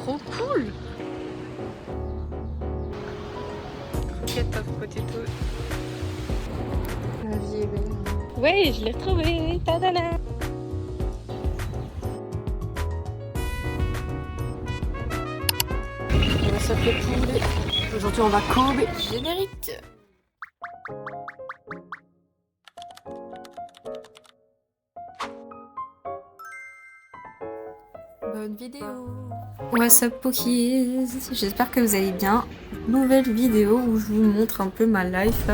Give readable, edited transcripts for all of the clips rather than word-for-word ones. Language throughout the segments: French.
trop cool. Croquette of potato. La vie est belle. Ouais, je l'ai retrouvé. Tadana. On va s'appeler poulet. Aujourd'hui, on va Kobe. Générique. Bonne vidéo. What's up Pokies, j'espère que vous allez bien. Nouvelle vidéo où je vous montre un peu ma life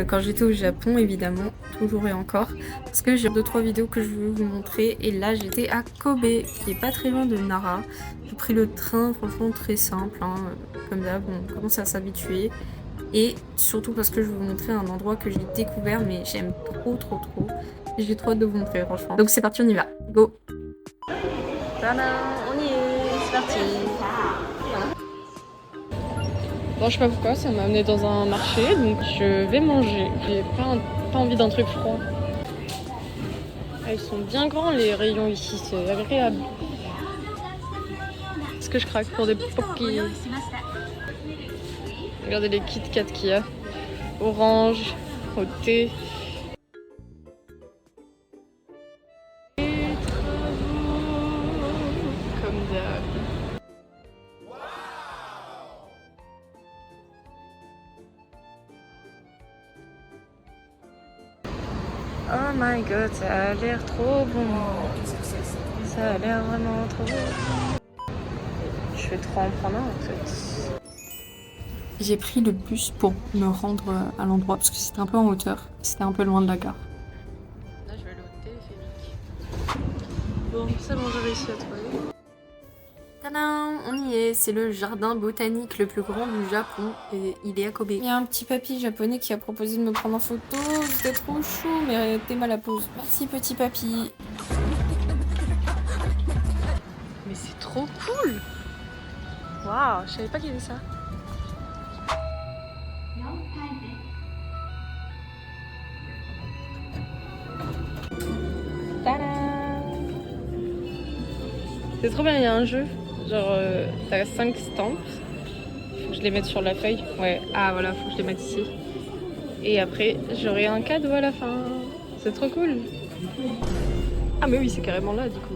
quand j'étais au Japon, évidemment, toujours et encore, parce que j'ai 2-3 vidéos que je veux vous montrer. Et là j'étais à Kobe, qui est pas très loin de Nara. J'ai pris le train, franchement très simple, hein, comme d'hab, on commence à s'habituer. Et surtout parce que je vais vous montrer un endroit que j'ai découvert, mais j'aime trop. Et j'ai trop hâte de vous montrer, franchement. Donc c'est parti, on y va, go. Tada, on y est, c'est parti. Bon, je sais pas pourquoi, ça m'a amené dans un marché, donc je vais manger. J'ai pas envie d'un truc froid. Ah, ils sont bien grands les rayons ici, c'est agréable. Est-ce que je craque pour des Pokies? Regardez les Kit Kat qu'il y a. Orange, au thé. Comme d'hab. Oh my god, ça a l'air trop bon. Ça a l'air vraiment trop bon. Je vais trop en prendre un en fait. J'ai pris le bus pour me rendre à l'endroit parce que c'était un peu en hauteur. C'était un peu loin de la gare. Là, je vais aller au téléphérique. Bon, c'est bon, j'ai réussi à trouver. Tadam, on y est, c'est le jardin botanique le plus grand du Japon et il est à Kobe. Il y a un petit papy japonais qui a proposé de me prendre en photo, c'était trop chou, mais t'es mal à pause. Merci petit papy. Mais c'est trop cool. Waouh, je savais pas qu'il y avait ça. Tadam. C'est trop bien, il y a un jeu. Genre, t'as 5 stamps. Faut que je les mette sur la feuille. Ouais, ah voilà, faut que je les mette ici. Et après, j'aurai un cadeau à la fin. C'est trop cool. Ah, mais oui, c'est carrément là, du coup.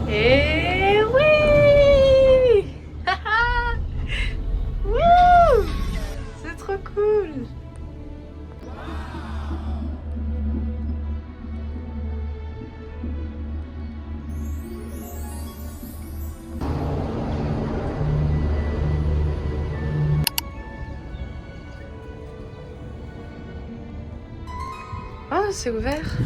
Okay. Et oui. Wouh, c'est trop cool. Oh, c'est ouvert.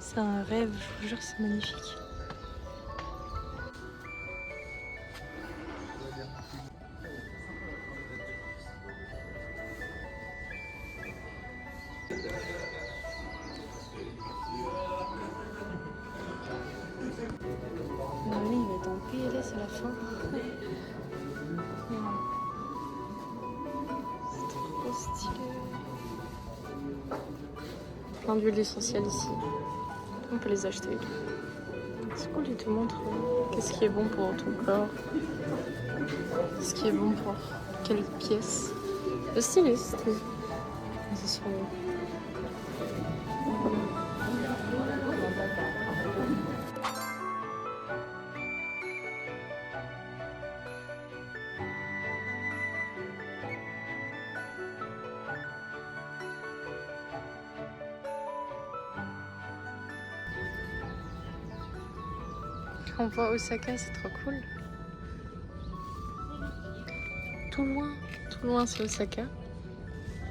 C'est un rêve, je vous jure, c'est magnifique. Lui, il va être en PLS à la fin. C'est trop stylé. Plein d'huiles essentielles ici. On peut les acheter. C'est cool, il te montre qu'est-ce qui est bon pour ton corps. Qu'est-ce qui est bon pour quelle pièce. C'est stylé, c'est ils sont où? On voit Osaka, c'est trop cool. Tout loin c'est Osaka.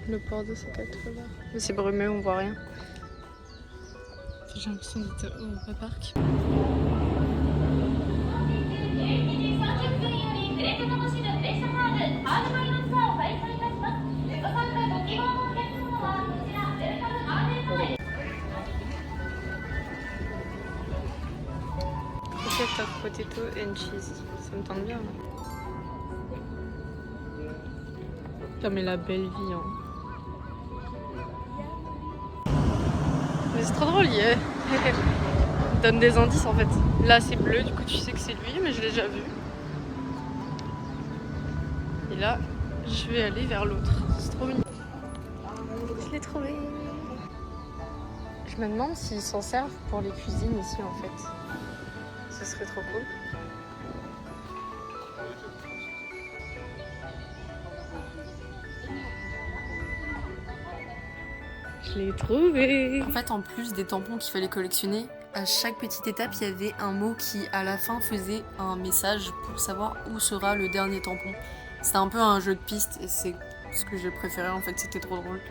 Le port d'Osaka tout là. Mais c'est brumeux, on voit rien. J'ai l'impression d'être au parc. Pocket of potato and cheese. Ça me tente bien. Putain, mais la belle vie. Hein. Mais c'est trop drôle, il donne des indices en fait. Là c'est bleu, du coup tu sais que c'est lui, mais je l'ai déjà vu. Et là, je vais aller vers l'autre. C'est trop mignon. Je l'ai trouvé. Je me demande s'ils s'en servent pour les cuisines ici en fait. Ce serait trop cool. Je l'ai trouvé. En fait, en plus des tampons qu'il fallait collectionner, à chaque petite étape, il y avait un mot qui, à la fin, faisait un message pour savoir où sera le dernier tampon. C'était un peu un jeu de piste et c'est ce que j'ai préféré. En fait, c'était trop drôle.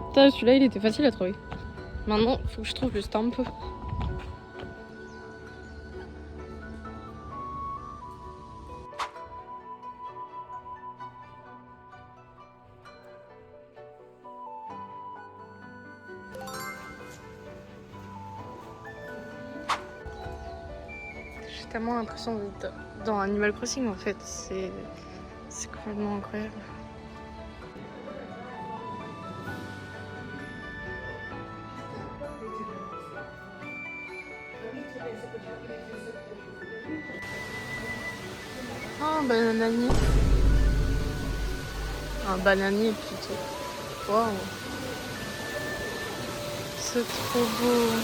Putain, celui-là, il était facile à trouver. Maintenant, faut que je trouve le stamp. J'ai tellement l'impression d'être dans Animal Crossing en fait. C'est complètement incroyable. Oh, un bananier. Un bananier plutôt. Waouh. C'est trop beau.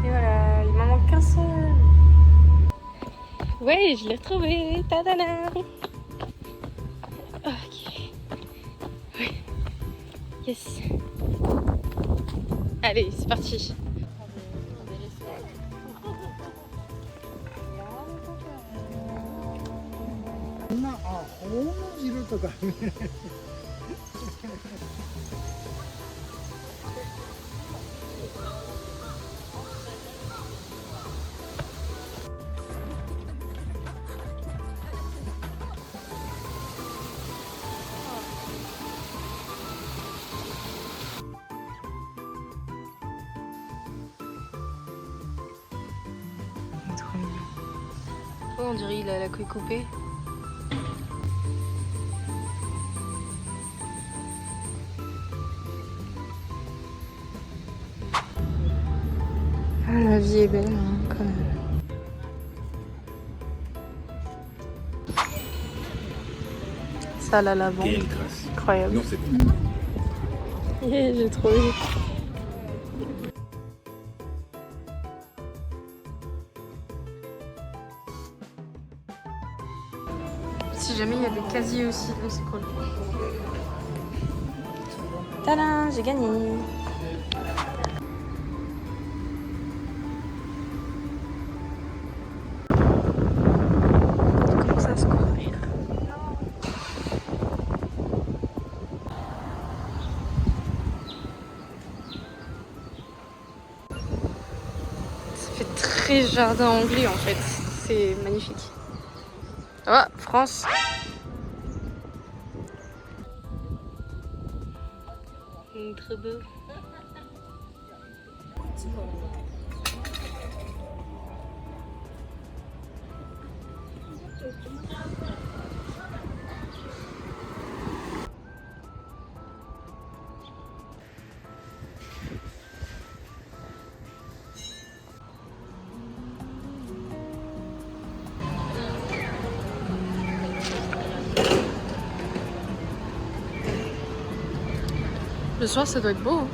Et voilà, il m'en manque qu'un seul. Ouais, je l'ai retrouvé. Tadana. Ok. Ouais. Yes. Allez, c'est parti. 色とかね。Trop mignon. Oh, on dirait il a la queue coupée. Ah, la vie est belle, hein, quand même. Ça, la lavande. Quelle grâce. Incroyable. Non, c'est bon. Yeah, j'ai trouvé. Si jamais il y a des casiers aussi, donc c'est cool. Tadam, j'ai gagné. Comment ça se courir? Ça très jardin anglais en fait. C'est magnifique. Oh, France. Trop beau. Le soir, ça doit être beau. Hein.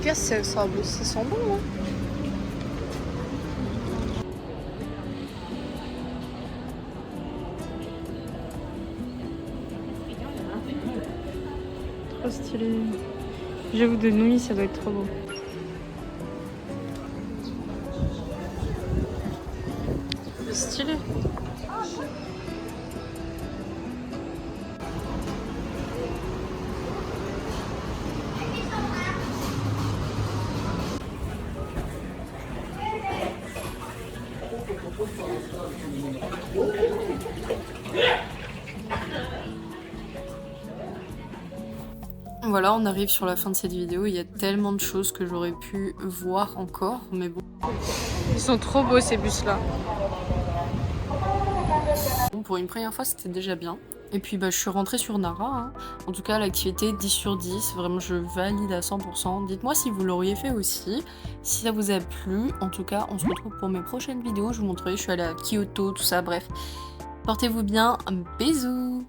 Qu'est-ce que ça sent bon, hein. Trop stylé. J'avoue, de nuit, ça doit être trop beau. Stylé. Voilà, on arrive sur la fin de cette vidéo. Il y a tellement de choses que j'aurais pu voir encore, mais bon. Ils sont trop beaux ces bus-là. Bon, pour une première fois, c'était déjà bien. Et puis je suis rentrée sur Nara. Hein. En tout cas, l'activité 10 sur 10. Vraiment, je valide à 100%. Dites-moi si vous l'auriez fait aussi. Si ça vous a plu. En tout cas, on se retrouve pour mes prochaines vidéos. Je vous montrerai, je suis allée à Kyoto, tout ça. Bref, portez-vous bien. Bisous.